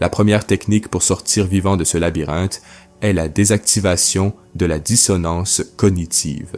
La première technique pour sortir vivant de ce labyrinthe est la désactivation de la dissonance cognitive.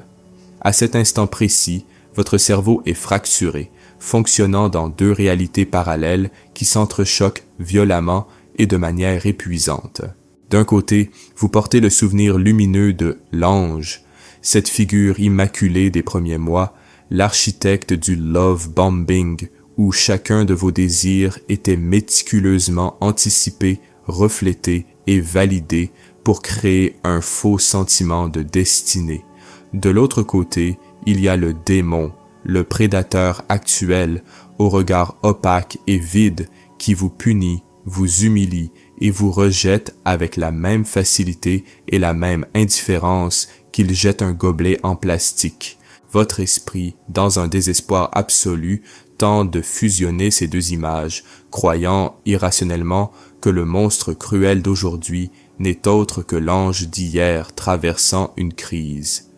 À cet instant précis, votre cerveau est fracturé, fonctionnant dans deux réalités parallèles qui s'entrechoquent violemment et de manière épuisante. D'un côté, vous portez le souvenir lumineux de l'ange, cette figure immaculée des premiers mois, l'architecte du love bombing, où chacun de vos désirs était méticuleusement anticipé, reflété et validé pour créer un faux sentiment de destinée. De l'autre côté, il y a le démon, le prédateur actuel, au regard opaque et vide, qui vous punit, vous humilie et vous rejette avec la même facilité et la même indifférence qu'il jette un gobelet en plastique. Votre esprit, dans un désespoir absolu, tente de fusionner ces deux images, croyant irrationnellement que le monstre cruel d'aujourd'hui n'est autre que l'ange d'hier traversant une crise.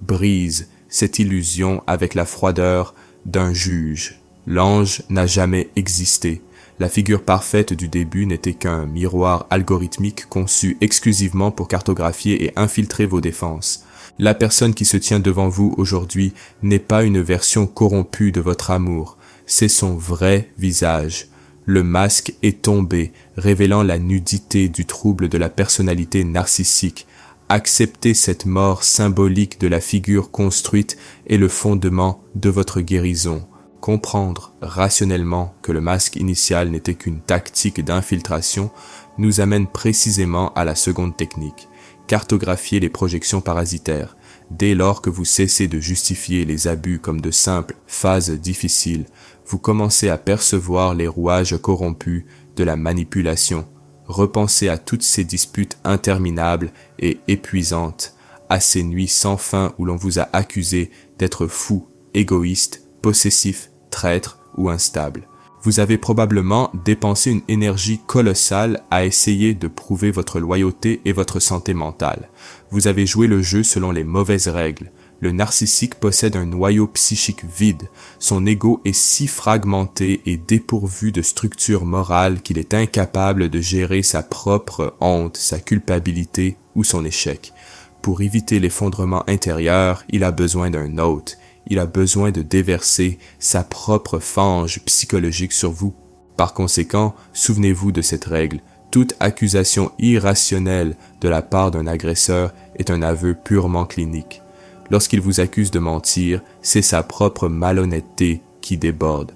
Brise cette illusion avec la froideur d'un juge. L'ange n'a jamais existé. La figure parfaite du début n'était qu'un miroir algorithmique conçu exclusivement pour cartographier et infiltrer vos défenses. La personne qui se tient devant vous aujourd'hui n'est pas une version corrompue de votre amour, c'est son vrai visage. Le masque est tombé, révélant la nudité du trouble de la personnalité narcissique. Accepter cette mort symbolique de la figure construite est le fondement de votre guérison. Comprendre rationnellement que le masque initial n'était qu'une tactique d'infiltration nous amène précisément à la seconde technique, cartographier les projections parasitaires. Dès lors que vous cessez de justifier les abus comme de simples phases difficiles, vous commencez à percevoir les rouages corrompus de la manipulation. Repensez à toutes ces disputes interminables et épuisantes, à ces nuits sans fin où l'on vous a accusé d'être fou, égoïste, possessif, traître ou instable. Vous avez probablement dépensé une énergie colossale à essayer de prouver votre loyauté et votre santé mentale. Vous avez joué le jeu selon les mauvaises règles. Le narcissique possède un noyau psychique vide. Son ego est si fragmenté et dépourvu de structure morale qu'il est incapable de gérer sa propre honte, sa culpabilité ou son échec. Pour éviter l'effondrement intérieur, il a besoin d'un hôte. Il a besoin de déverser sa propre fange psychologique sur vous. Par conséquent, souvenez-vous de cette règle. Toute accusation irrationnelle de la part d'un agresseur est un aveu purement clinique. Lorsqu'il vous accuse de mentir, c'est sa propre malhonnêteté qui déborde.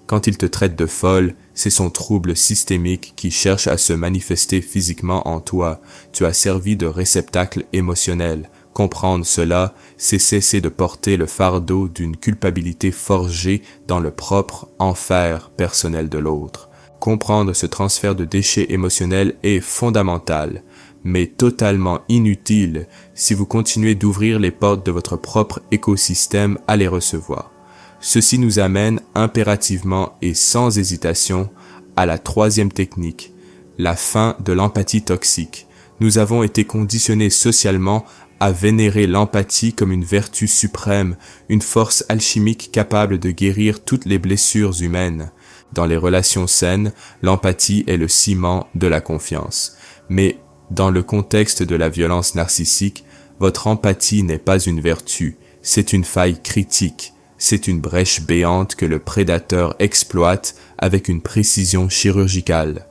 Quand il te traite de folle, c'est son trouble systémique qui cherche à se manifester physiquement en toi. Tu as servi de réceptacle émotionnel. Comprendre cela, c'est cesser de porter le fardeau d'une culpabilité forgée dans le propre enfer personnel de l'autre. Comprendre ce transfert de déchets émotionnels est fondamental, mais totalement inutile si vous continuez d'ouvrir les portes de votre propre écosystème à les recevoir. Ceci nous amène impérativement et sans hésitation à la troisième technique, la fin de l'empathie toxique. Nous avons été conditionnés socialement à vénérer l'empathie comme une vertu suprême, une force alchimique capable de guérir toutes les blessures humaines. Dans les relations saines, l'empathie est le ciment de la confiance. Mais dans le contexte de la violence narcissique, votre empathie n'est pas une vertu, c'est une faille critique, c'est une brèche béante que le prédateur exploite avec une précision chirurgicale.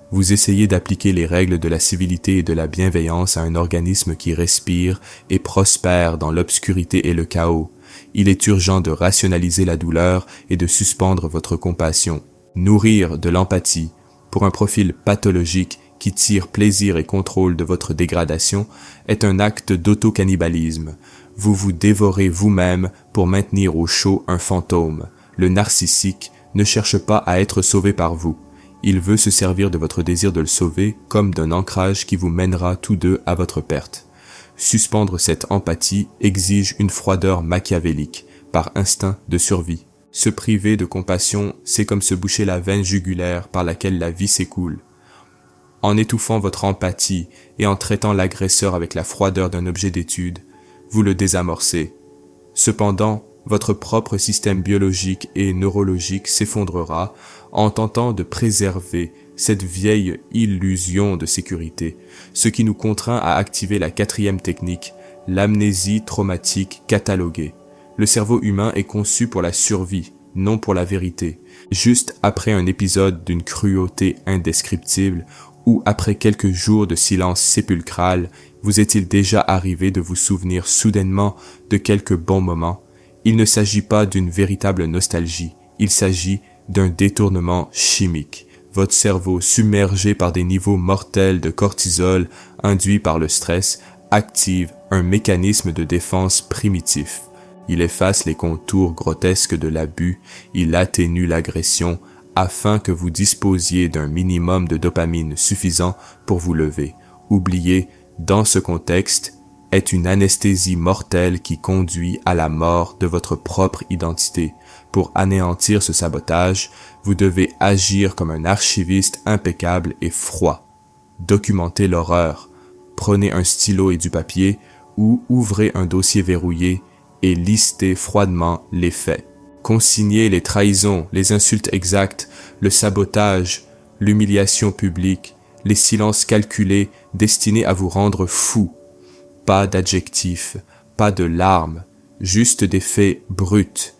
Vous essayez d'appliquer les règles de la civilité et de la bienveillance à un organisme qui respire et prospère dans l'obscurité et le chaos. Il est urgent de rationaliser la douleur et de suspendre votre compassion. Nourrir de l'empathie pour un profil pathologique qui tire plaisir et contrôle de votre dégradation est un acte d'auto-cannibalisme. Vous vous dévorez vous-même pour maintenir au chaud un fantôme. Le narcissique ne cherche pas à être sauvé par vous. Il veut se servir de votre désir de le sauver comme d'un ancrage qui vous mènera tous deux à votre perte. Suspendre cette empathie exige une froideur machiavélique, par instinct de survie. Se priver de compassion, c'est comme se boucher la veine jugulaire par laquelle la vie s'écoule. En étouffant votre empathie et en traitant l'agresseur avec la froideur d'un objet d'étude, vous le désamorcez. Cependant, votre propre système biologique et neurologique s'effondrera en tentant de préserver cette vieille illusion de sécurité, ce qui nous contraint à activer la quatrième technique, l'amnésie traumatique cataloguée. Le cerveau humain est conçu pour la survie, non pour la vérité. Juste après un épisode d'une cruauté indescriptible ou après quelques jours de silence sépulcral, vous est-il déjà arrivé de vous souvenir soudainement de quelques bons moments? Il ne s'agit pas d'une véritable nostalgie, il s'agit d'un détournement chimique. Votre cerveau, submergé par des niveaux mortels de cortisol induits par le stress, active un mécanisme de défense primitif. Il efface les contours grotesques de l'abus, il atténue l'agression afin que vous disposiez d'un minimum de dopamine suffisant pour vous lever. Oubliez, dans ce contexte, est une anesthésie mortelle qui conduit à la mort de votre propre identité. Pour anéantir ce sabotage, vous devez agir comme un archiviste impeccable et froid. Documentez l'horreur. Prenez un stylo et du papier ou ouvrez un dossier verrouillé et listez froidement les faits. Consignez les trahisons, les insultes exactes, le sabotage, l'humiliation publique, les silences calculés destinés à vous rendre fou. Pas d'adjectifs, pas de larmes, juste des faits bruts.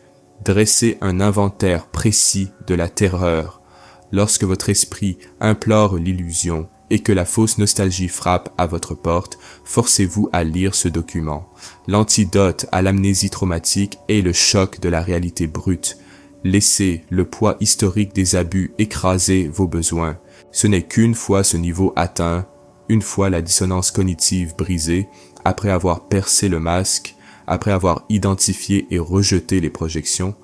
Dressez un inventaire précis de la terreur. Lorsque votre esprit implore l'illusion et que la fausse nostalgie frappe à votre porte, forcez-vous à lire ce document. L'antidote à l'amnésie traumatique est le choc de la réalité brute. Laissez le poids historique des abus écraser vos besoins. Ce n'est qu'une fois ce niveau atteint, une fois la dissonance cognitive brisée, après avoir percé le masque, après avoir identifié et rejeté les projections,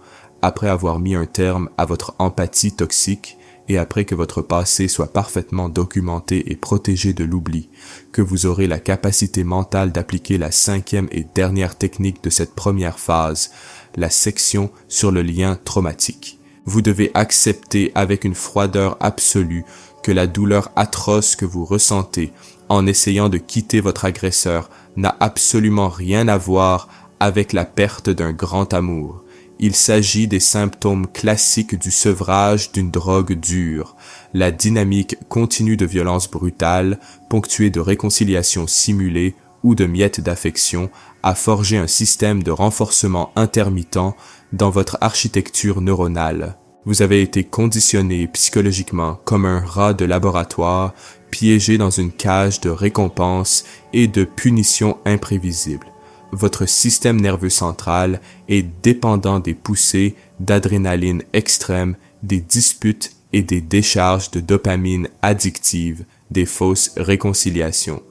après avoir mis un terme à votre empathie toxique, et après que votre passé soit parfaitement documenté et protégé de l'oubli, que vous aurez la capacité mentale d'appliquer la cinquième et dernière technique de cette première phase, la section sur le lien traumatique. Vous devez accepter avec une froideur absolue que la douleur atroce que vous ressentez en essayant de quitter votre agresseur n'a absolument rien à voir avec la perte d'un grand amour. Il s'agit des symptômes classiques du sevrage d'une drogue dure. La dynamique continue de violence brutale, ponctuée de réconciliation simulée ou de miettes d'affection, a forgé un système de renforcement intermittent dans votre architecture neuronale. Vous avez été conditionné psychologiquement comme un rat de laboratoire, piégé dans une cage de récompenses et de punitions imprévisibles. Votre système nerveux central est dépendant des poussées d'adrénaline extrême, des disputes et des décharges de dopamine addictive, des fausses réconciliations.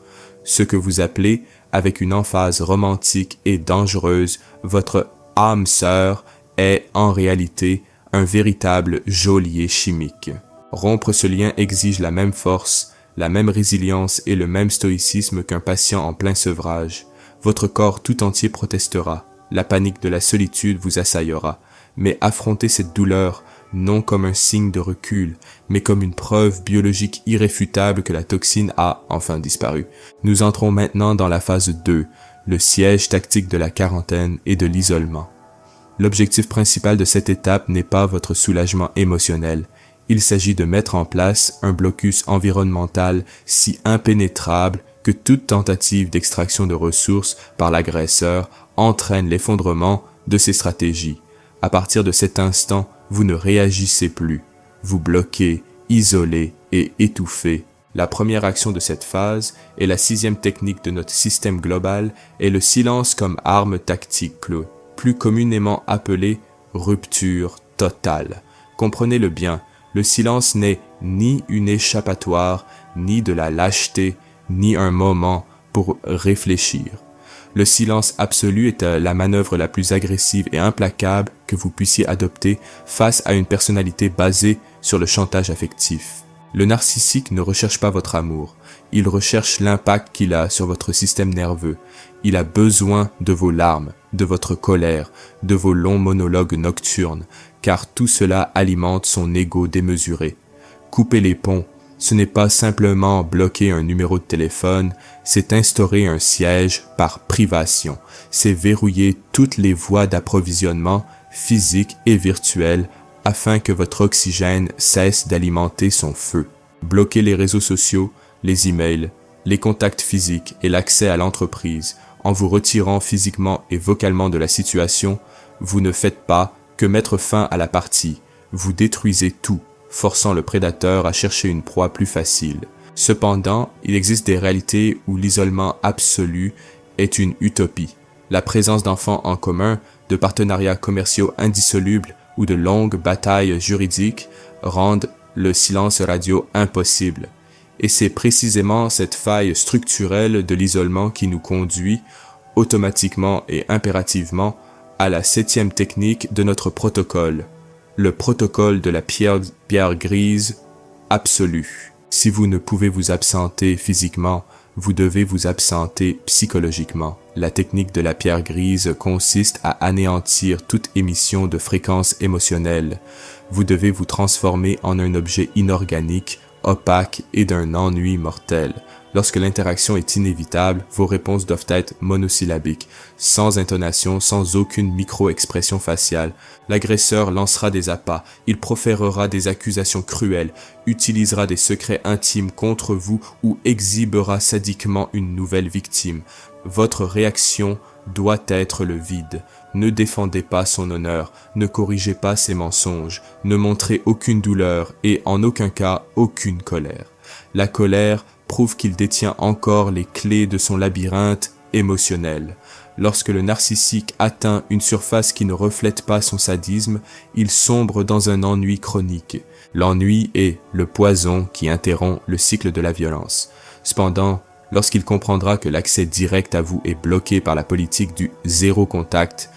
Ce que vous appelez, avec une emphase romantique et dangereuse, votre âme sœur est en réalité un véritable geôlier chimique. Rompre ce lien exige la même force, la même résilience et le même stoïcisme qu'un patient en plein sevrage. Votre corps tout entier protestera, la panique de la solitude vous assaillera, mais affrontez cette douleur non comme un signe de recul, mais comme une preuve biologique irréfutable que la toxine a enfin disparu. Nous entrons maintenant dans la phase 2, le siège tactique de la quarantaine et de l'isolement. L'objectif principal de cette étape n'est pas votre soulagement émotionnel. Il s'agit de mettre en place un blocus environnemental si impénétrable que toute tentative d'extraction de ressources par l'agresseur entraîne l'effondrement de ses stratégies. À partir de cet instant, vous ne réagissez plus. Vous bloquez, isolez et étouffez. La première action de cette phase et la sixième technique de notre système global est le silence comme arme tactique, plus communément appelée rupture totale. Comprenez-le bien, le silence n'est ni une échappatoire, ni de la lâcheté, ni un moment pour réfléchir. Le silence absolu est la manœuvre la plus agressive et implacable que vous puissiez adopter face à une personnalité basée sur le chantage affectif. Le narcissique ne recherche pas votre amour, il recherche l'impact qu'il a sur votre système nerveux. Il a besoin de vos larmes, de votre colère, de vos longs monologues nocturnes, car tout cela alimente son ego démesuré. Coupez les ponts. Ce n'est pas simplement bloquer un numéro de téléphone, c'est instaurer un siège par privation. C'est verrouiller toutes les voies d'approvisionnement, physiques et virtuelles, afin que votre oxygène cesse d'alimenter son feu. Bloquez les réseaux sociaux, les emails, les contacts physiques et l'accès à l'entreprise. En vous retirant physiquement et vocalement de la situation, vous ne faites pas que mettre fin à la partie. Vous détruisez tout, forçant le prédateur à chercher une proie plus facile. Cependant, il existe des réalités où l'isolement absolu est une utopie. La présence d'enfants en commun, de partenariats commerciaux indissolubles ou de longues batailles juridiques rendent le silence radio impossible. Et c'est précisément cette faille structurelle de l'isolement qui nous conduit, automatiquement et impérativement, à la 7e technique de notre protocole, le protocole de la pierre grise absolue. Si vous ne pouvez vous absenter physiquement, vous devez vous absenter psychologiquement. La technique de la pierre grise consiste à anéantir toute émission de fréquences émotionnelles. Vous devez vous transformer en un objet inorganique, opaque et d'un ennui mortel. Lorsque l'interaction est inévitable, vos réponses doivent être monosyllabiques, sans intonation, sans aucune micro-expression faciale. L'agresseur lancera des appâts, il proférera des accusations cruelles, utilisera des secrets intimes contre vous ou exhibera sadiquement une nouvelle victime. Votre réaction doit être le vide. Ne défendez pas son honneur, ne corrigez pas ses mensonges, ne montrez aucune douleur et en aucun cas aucune colère. La colère prouve qu'il détient encore les clés de son labyrinthe émotionnel. Lorsque le narcissique atteint une surface qui ne reflète pas son sadisme, il sombre dans un ennui chronique. L'ennui est le poison qui interrompt le cycle de la violence. Cependant, lorsqu'il comprendra que l'accès direct à vous est bloqué par la politique du zéro contact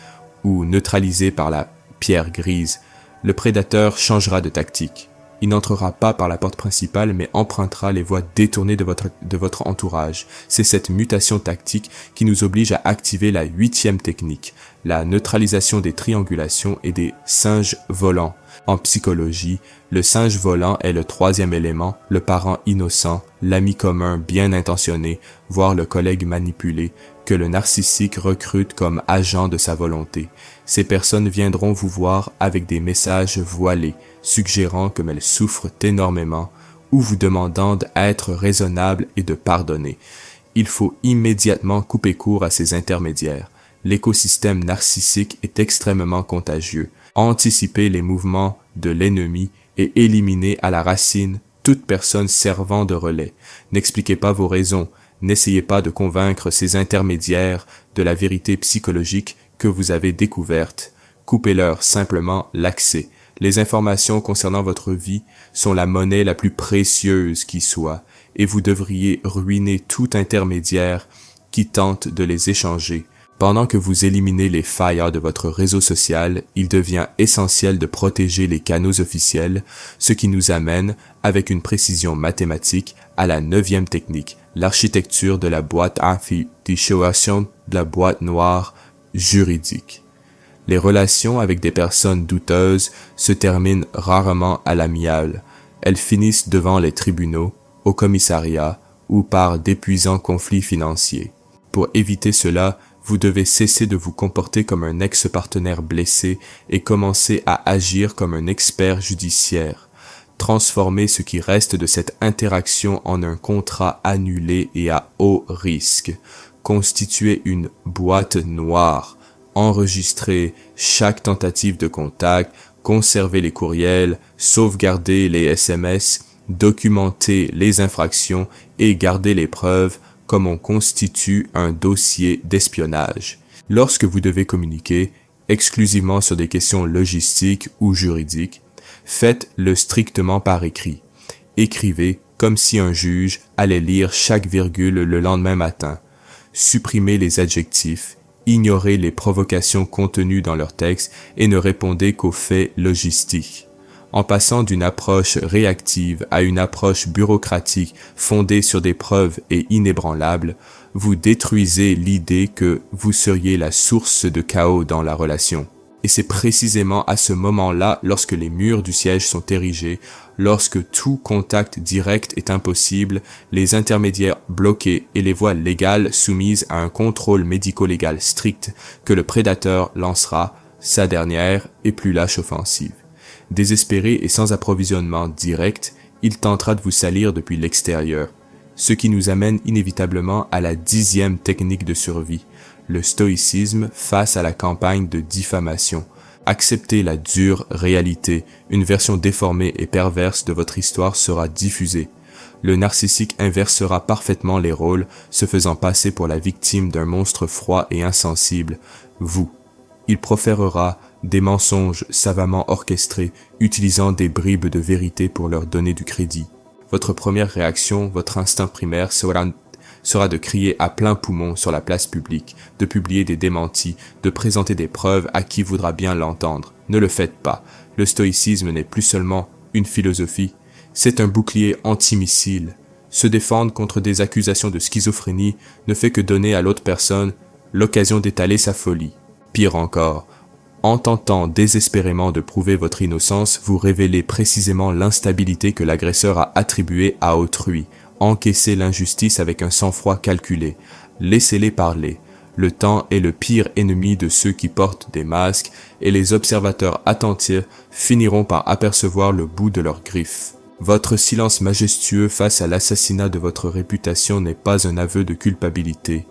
ou neutralisé par la pierre grise, le prédateur changera de tactique. Il n'entrera pas par la porte principale, mais empruntera les voies détournées de votre entourage. C'est cette mutation tactique qui nous oblige à activer la 8e technique, la neutralisation des triangulations et des singes volants. En psychologie, le singe volant est le 3e élément, le parent innocent, l'ami commun bien intentionné, voire le collègue manipulé, que le narcissique recrute comme agent de sa volonté. Ces personnes viendront vous voir avec des messages voilés, suggérant comme elles souffrent énormément, ou vous demandant d'être raisonnable et de pardonner. Il faut immédiatement couper court à ces intermédiaires. L'écosystème narcissique est extrêmement contagieux. Anticipez les mouvements de l'ennemi et éliminez à la racine toute personne servant de relais. N'expliquez pas vos raisons. N'essayez pas de convaincre ces intermédiaires de la vérité psychologique que vous avez découverte. Coupez-leur simplement l'accès. Les informations concernant votre vie sont la monnaie la plus précieuse qui soit, et vous devriez ruiner tout intermédiaire qui tente de les échanger. Pendant que vous éliminez les failles de votre réseau social, il devient essentiel de protéger les canaux officiels, ce qui nous amène, avec une précision mathématique, à la 9e technique, l'architecture de la boîte anti-dissuasion de la boîte noire juridique. Les relations avec des personnes douteuses se terminent rarement à l'amiable. Elles finissent devant les tribunaux, au commissariat ou par d'épuisants conflits financiers. Pour éviter cela, vous devez cesser de vous comporter comme un ex-partenaire blessé et commencer à agir comme un expert judiciaire. Transformez ce qui reste de cette interaction en un contrat annulé et à haut risque. Constituez une boîte noire. Enregistrez chaque tentative de contact, conservez les courriels, sauvegardez les SMS, documentez les infractions et gardez les preuves comme on constitue un dossier d'espionnage. Lorsque vous devez communiquer exclusivement sur des questions logistiques ou juridiques, faites-le strictement par écrit. Écrivez comme si un juge allait lire chaque virgule le lendemain matin. Supprimez les adjectifs, ignorez les provocations contenues dans leur texte et ne répondez qu'aux faits logistiques. En passant d'une approche réactive à une approche bureaucratique fondée sur des preuves et inébranlables, vous détruisez l'idée que vous seriez la source de chaos dans la relation. Et c'est précisément à ce moment-là, lorsque les murs du siège sont érigés, lorsque tout contact direct est impossible, les intermédiaires bloqués et les voies légales soumises à un contrôle médico-légal strict, que le prédateur lancera sa dernière et plus lâche offensive. Désespéré et sans approvisionnement direct, il tentera de vous salir depuis l'extérieur. Ce qui nous amène inévitablement à la 10e technique de survie, le stoïcisme face à la campagne de diffamation. Acceptez la dure réalité, une version déformée et perverse de votre histoire sera diffusée. Le narcissique inversera parfaitement les rôles, se faisant passer pour la victime d'un monstre froid et insensible, vous. Il proférera des mensonges savamment orchestrés, utilisant des bribes de vérité pour leur donner du crédit. Votre première réaction, votre instinct primaire sera de crier à plein poumon sur la place publique, de publier des démentis, de présenter des preuves à qui voudra bien l'entendre. Ne le faites pas. Le stoïcisme n'est plus seulement une philosophie, c'est un bouclier antimissile. Se défendre contre des accusations de schizophrénie ne fait que donner à l'autre personne l'occasion d'étaler sa folie. Pire encore, en tentant désespérément de prouver votre innocence, vous révélez précisément l'instabilité que l'agresseur a attribuée à autrui. Encaissez l'injustice avec un sang-froid calculé. Laissez-les parler. Le temps est le pire ennemi de ceux qui portent des masques et les observateurs attentifs finiront par apercevoir le bout de leurs griffes. Votre silence majestueux face à l'assassinat de votre réputation n'est pas un aveu de culpabilité.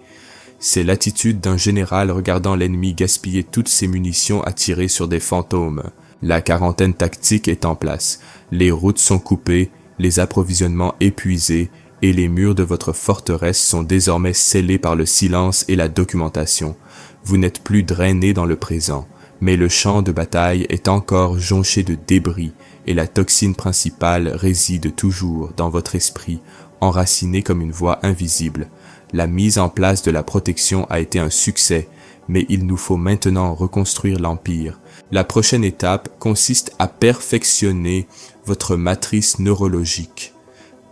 C'est l'attitude d'un général regardant l'ennemi gaspiller toutes ses munitions à tirer sur des fantômes. La quarantaine tactique est en place. Les routes sont coupées, les approvisionnements épuisés et les murs de votre forteresse sont désormais scellés par le silence et la documentation. Vous n'êtes plus drainé dans le présent, mais le champ de bataille est encore jonché de débris et la toxine principale réside toujours dans votre esprit, enracinée comme une voix invisible. La mise en place de la protection a été un succès, mais il nous faut maintenant reconstruire l'empire. La prochaine étape consiste à perfectionner votre matrice neurologique.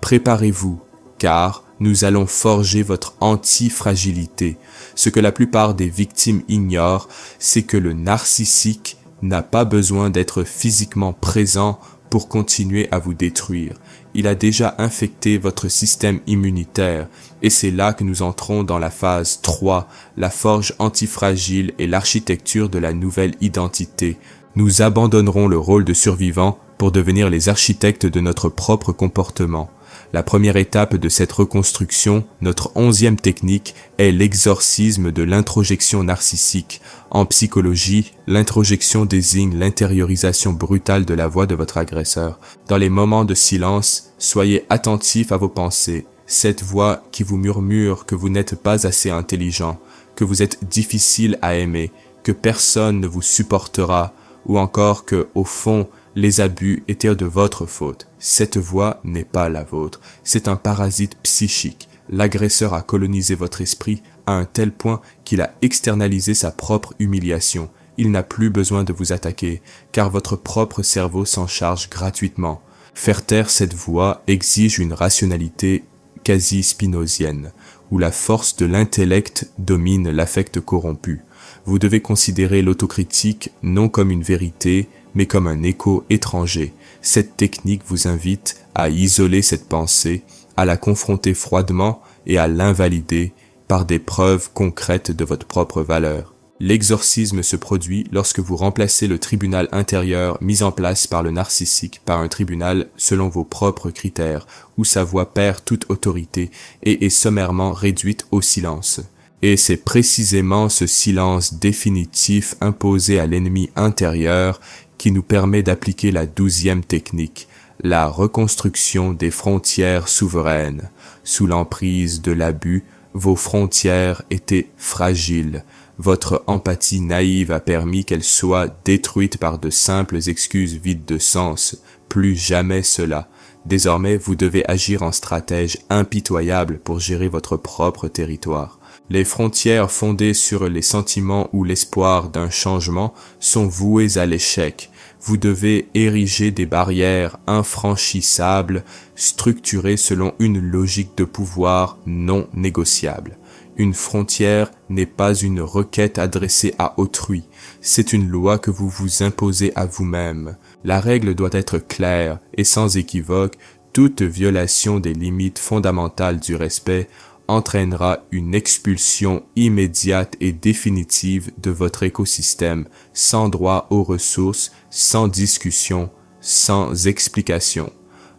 Préparez-vous, car nous allons forger votre antifragilité. Ce que la plupart des victimes ignorent, c'est que le narcissique n'a pas besoin d'être physiquement présent pour continuer à vous détruire. Il a déjà infecté votre système immunitaire et c'est là que nous entrons dans la phase 3, la forge antifragile et l'architecture de la nouvelle identité. Nous abandonnerons le rôle de survivant pour devenir les architectes de notre propre comportement. La première étape de cette reconstruction, notre 11e technique, est l'exorcisme de l'introjection narcissique. En psychologie, l'introjection désigne l'intériorisation brutale de la voix de votre agresseur. Dans les moments de silence, soyez attentif à vos pensées. Cette voix qui vous murmure que vous n'êtes pas assez intelligent, que vous êtes difficile à aimer, que personne ne vous supportera, ou encore que, au fond, les abus étaient de votre faute. Cette voix n'est pas la vôtre. C'est un parasite psychique. L'agresseur a colonisé votre esprit à un tel point qu'il a externalisé sa propre humiliation. Il n'a plus besoin de vous attaquer, car votre propre cerveau s'en charge gratuitement. Faire taire cette voix exige une rationalité quasi spinozienne, où la force de l'intellect domine l'affect corrompu. Vous devez considérer l'autocritique non comme une vérité, mais comme un écho étranger. Cette technique vous invite à isoler cette pensée, à la confronter froidement et à l'invalider par des preuves concrètes de votre propre valeur. L'exorcisme se produit lorsque vous remplacez le tribunal intérieur mis en place par le narcissique par un tribunal selon vos propres critères, où sa voix perd toute autorité et est sommairement réduite au silence. Et c'est précisément ce silence définitif imposé à l'ennemi intérieur qui nous permet d'appliquer la 12e technique, la reconstruction des frontières souveraines. Sous l'emprise de l'abus, vos frontières étaient fragiles. Votre empathie naïve a permis qu'elles soient détruites par de simples excuses vides de sens. Plus jamais cela. Désormais, vous devez agir en stratège impitoyable pour gérer votre propre territoire. Les frontières fondées sur les sentiments ou l'espoir d'un changement sont vouées à l'échec. Vous devez ériger des barrières infranchissables, structurées selon une logique de pouvoir non négociable. Une frontière n'est pas une requête adressée à autrui, c'est une loi que vous vous imposez à vous-même. La règle doit être claire et sans équivoque. Toute violation des limites fondamentales du respect entraînera une expulsion immédiate et définitive de votre écosystème, sans droit aux ressources, sans discussion, sans explication.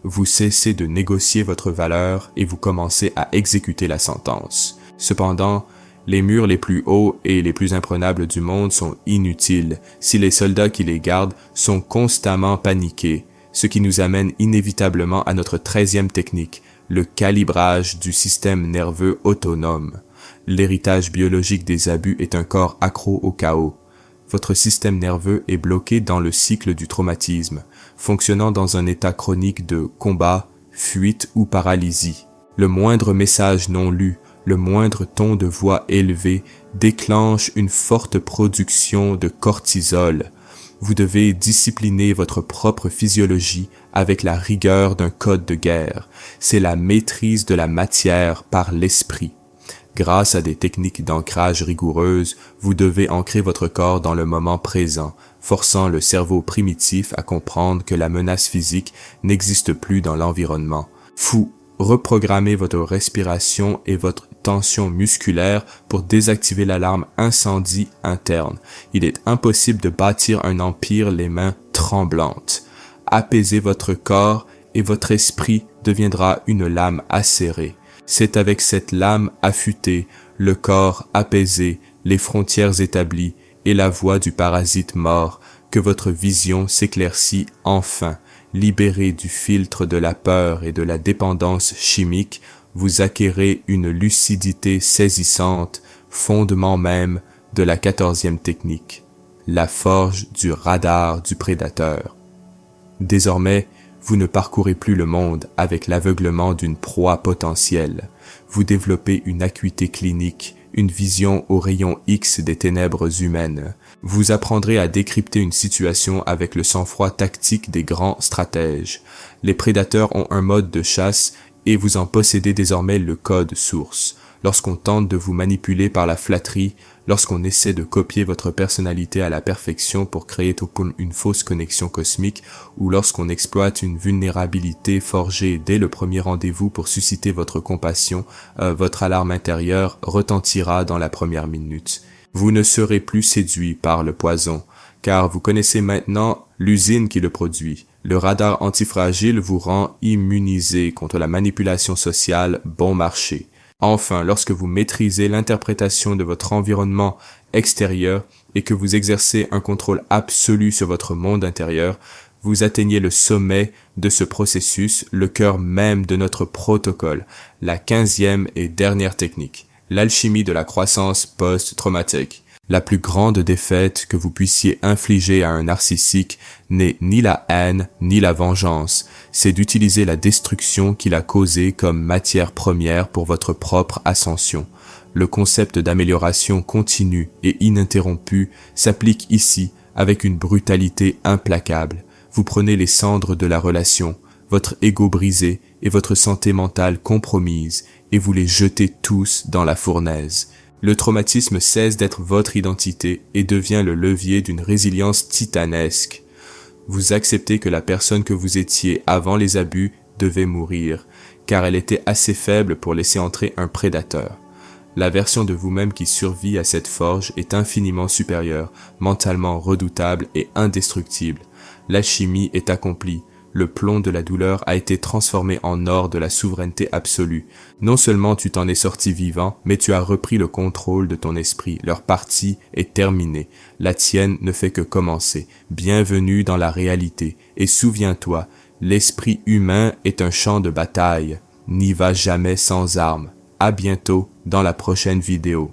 Vous cessez de négocier votre valeur et vous commencez à exécuter la sentence. Cependant, les murs les plus hauts et les plus imprenables du monde sont inutiles si les soldats qui les gardent sont constamment paniqués, ce qui nous amène inévitablement à notre 13e technique, le calibrage du système nerveux autonome. L'héritage biologique des abus est un corps accro au chaos. Votre système nerveux est bloqué dans le cycle du traumatisme, fonctionnant dans un état chronique de combat, fuite ou paralysie. Le moindre message non lu, le moindre ton de voix élevé déclenche une forte production de cortisol. Vous devez discipliner votre propre physiologie avec la rigueur d'un code de guerre. C'est la maîtrise de la matière par l'esprit. Grâce à des techniques d'ancrage rigoureuses, vous devez ancrer votre corps dans le moment présent, forçant le cerveau primitif à comprendre que la menace physique n'existe plus dans l'environnement. Reprogrammez votre respiration et votre tension musculaire pour désactiver l'alarme incendie interne. Il est impossible de bâtir un empire les mains tremblantes. Apaisez votre corps et votre esprit deviendra une lame acérée. C'est avec cette lame affûtée, le corps apaisé, les frontières établies et la voix du parasite mort que votre vision s'éclaircit enfin. Libéré du filtre de la peur et de la dépendance chimique, vous acquérez une lucidité saisissante, fondement même de la 14e technique, la forge du radar du prédateur. Désormais, vous ne parcourez plus le monde avec l'aveuglement d'une proie potentielle. Vous développez une acuité clinique, une vision au rayon X des ténèbres humaines. Vous apprendrez à décrypter une situation avec le sang-froid tactique des grands stratèges. Les prédateurs ont un mode de chasse et vous en possédez désormais le code source. Lorsqu'on tente de vous manipuler par la flatterie, lorsqu'on essaie de copier votre personnalité à la perfection pour créer une fausse connexion cosmique, ou lorsqu'on exploite une vulnérabilité forgée dès le premier rendez-vous pour susciter votre compassion, votre alarme intérieure retentira dans la première minute. Vous ne serez plus séduit par le poison, car vous connaissez maintenant l'usine qui le produit. Le radar antifragile vous rend immunisé contre la manipulation sociale bon marché. Enfin, lorsque vous maîtrisez l'interprétation de votre environnement extérieur et que vous exercez un contrôle absolu sur votre monde intérieur, vous atteignez le sommet de ce processus, le cœur même de notre protocole, la 15e et dernière technique, l'alchimie de la croissance post-traumatique. La plus grande défaite que vous puissiez infliger à un narcissique n'est ni la haine ni la vengeance, c'est d'utiliser la destruction qu'il a causée comme matière première pour votre propre ascension. Le concept d'amélioration continue et ininterrompue s'applique ici avec une brutalité implacable. Vous prenez les cendres de la relation, votre ego brisé et votre santé mentale compromise, et vous les jetez tous dans la fournaise. Le traumatisme cesse d'être votre identité et devient le levier d'une résilience titanesque. Vous acceptez que la personne que vous étiez avant les abus devait mourir, car elle était assez faible pour laisser entrer un prédateur. La version de vous-même qui survit à cette forge est infiniment supérieure, mentalement redoutable et indestructible. L'alchimie est accomplie. Le plomb de la douleur a été transformé en or de la souveraineté absolue. Non seulement tu t'en es sorti vivant, mais tu as repris le contrôle de ton esprit. Leur partie est terminée. La tienne ne fait que commencer. Bienvenue dans la réalité. Et souviens-toi, l'esprit humain est un champ de bataille. N'y va jamais sans armes. À bientôt dans la prochaine vidéo.